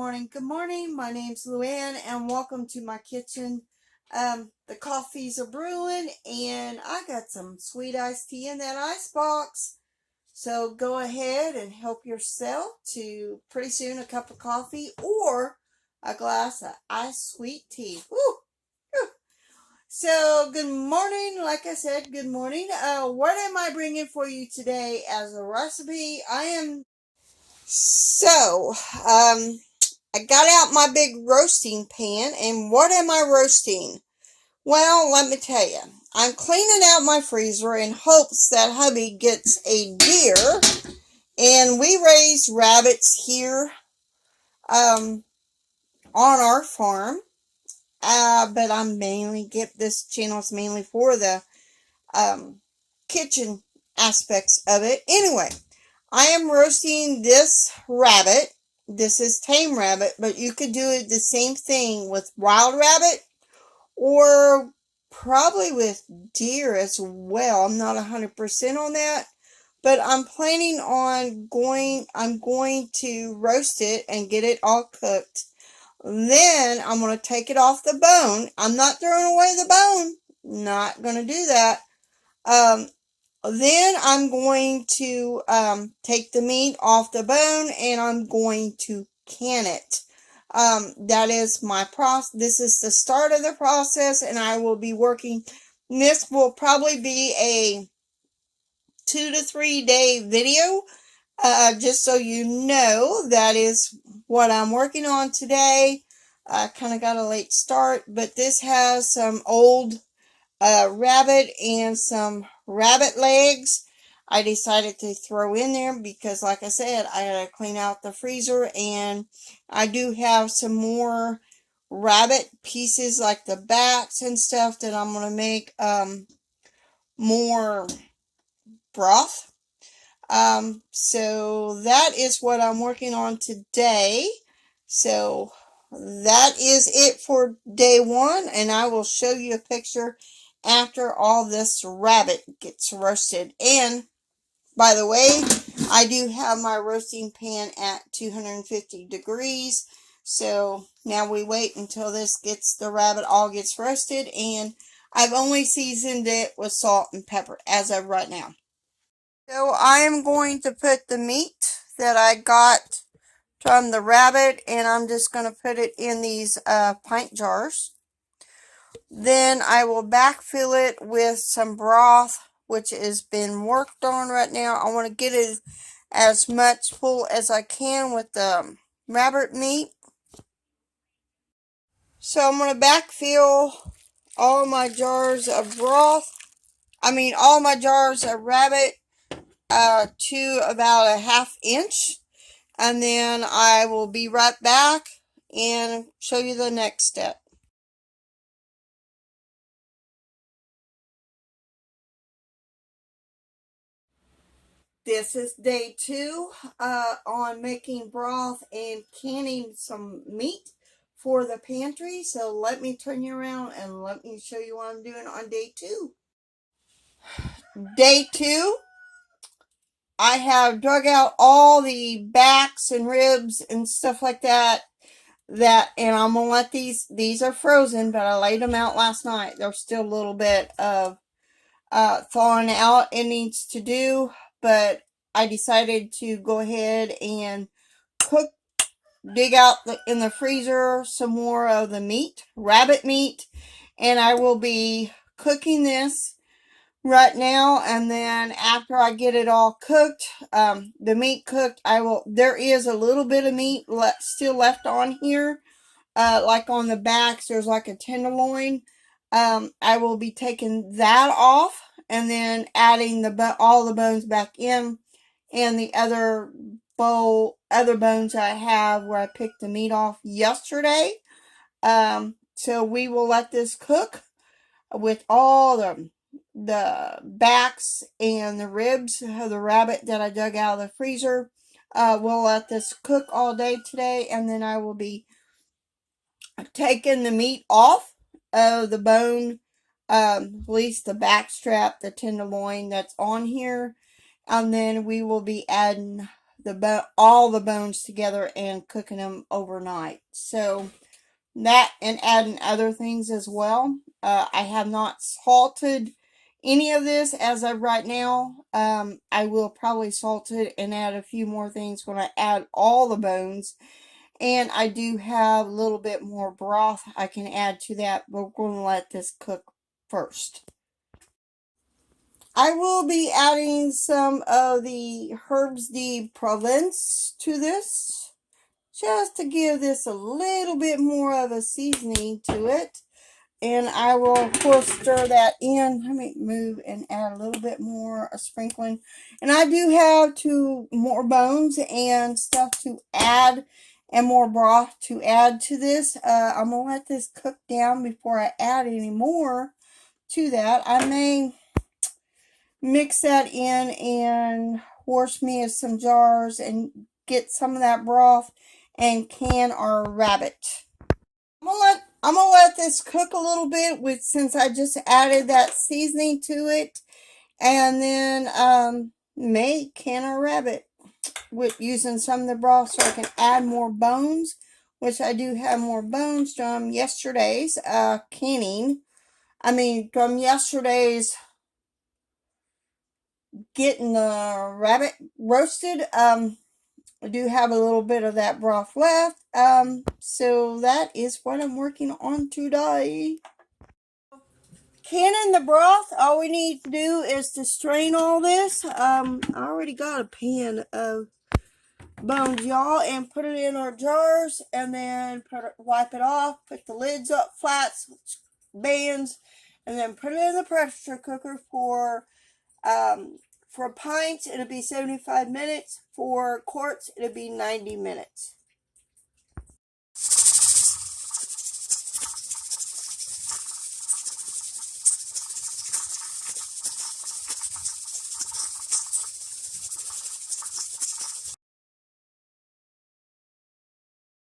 Good morning. My name's LouAnn and welcome to my kitchen. The coffees are brewing and I got some sweet iced tea in that ice box. So go ahead and help yourself to pretty soon a cup of coffee or a glass of iced sweet tea. Woo! Woo. So good morning. Like I said, good morning. What am I bringing for you today as a recipe? I got out my big roasting pan, and what am I roasting? Well, let me tell you. I'm cleaning out my freezer in hopes that hubby gets a deer, and we raise rabbits here on our farm. But this channel is mainly for the kitchen aspects of it. Anyway, I am roasting this rabbit. This is tame rabbit, but you could do it the same thing with wild rabbit or probably with deer as well. I'm not 100% on that, but I'm going to roast it and get it all cooked. Then I'm going to take it off the bone. I'm not throwing away the bone. Not going to do that. Then I'm going to take the meat off the bone and I'm going to can it. That is my process. This is the start of the process, and I will be working. This will probably be a 2 to 3 day video. Just so you know, that is what I'm working on today. I kind of got a late start, but this has some old rabbit and some rabbit legs I decided to throw in there because, like I said, I gotta clean out the freezer, and I do have some more rabbit pieces like the backs and stuff that I'm gonna make more broth. So that is what I'm working on today. So that is it for day one, and I will show you a picture after all this rabbit gets roasted. And by the way, I do have my roasting pan at 250 degrees. So now we wait until the rabbit all gets roasted, and I've only seasoned it with salt and pepper as of right now. So I am going to put the meat that I got from the rabbit, and I'm just going to put it in these pint jars. Then I will backfill it with some broth, which has been worked on right now. I want to get it as much full as I can with the rabbit meat. So I'm going to backfill all my jars of all my jars of rabbit to about a 1/2 inch. And then I will be right back and show you the next step. This is day 2 on making broth and canning some meat for the pantry. So let me turn you around and let me show you what I'm doing on day 2. Day 2, I have dug out all the backs and ribs and stuff like that. And I'm gonna let these are frozen, but I laid them out last night. There's still a little bit of thawing out it needs to do, but I decided to go ahead and dig out in the freezer some more of the meat, rabbit meat, and I will be cooking this right now. And then after I get it all cooked, the meat cooked, there is a little bit of meat still left on here, like on the backs, there's like a tenderloin. I will be taking that off and then adding all the bones back in, and the other bones I have where I picked the meat off yesterday. So we will let this cook with all the backs and the ribs of the rabbit that I dug out of the freezer. We'll let this cook all day today, and then I will be taking the meat off of the bone, at least the back strap, the tenderloin that's on here, and then we will be adding all the bones together and cooking them overnight. So that, and adding other things as well. I have not salted any of this as of right now. I will probably salt it and add a few more things when I add all the bones. And I do have a little bit more broth I can add to that, but we're going to let this cook first. I will be adding some of the herbs de Provence to this, just to give this a little bit more of a seasoning to it. And I will, of course, stir that in. Let me move and add a little bit more, a sprinkling. And I do have more bones and stuff to add, and more broth to add to this. I'm going to let this cook down before I add any more to that. I may mix that in and wash me some jars and get some of that broth and can our rabbit. I'm gonna let this cook a little bit since I just added that seasoning to it, and then may can our rabbit with using some of the broth so I can add more bones, which I do have more bones from yesterday's canning. I mean, from yesterday's getting the rabbit roasted. I do have a little bit of that broth left. So that is what I'm working on today. Canning the broth, all we need to do is to strain all this. I already got a pan of bones, y'all, and put it in our jars, and then wipe it off, put the lids up flat, bands, and then put it in the pressure cooker for pints, it'll be 75 minutes. For quarts, it'll be 90 minutes.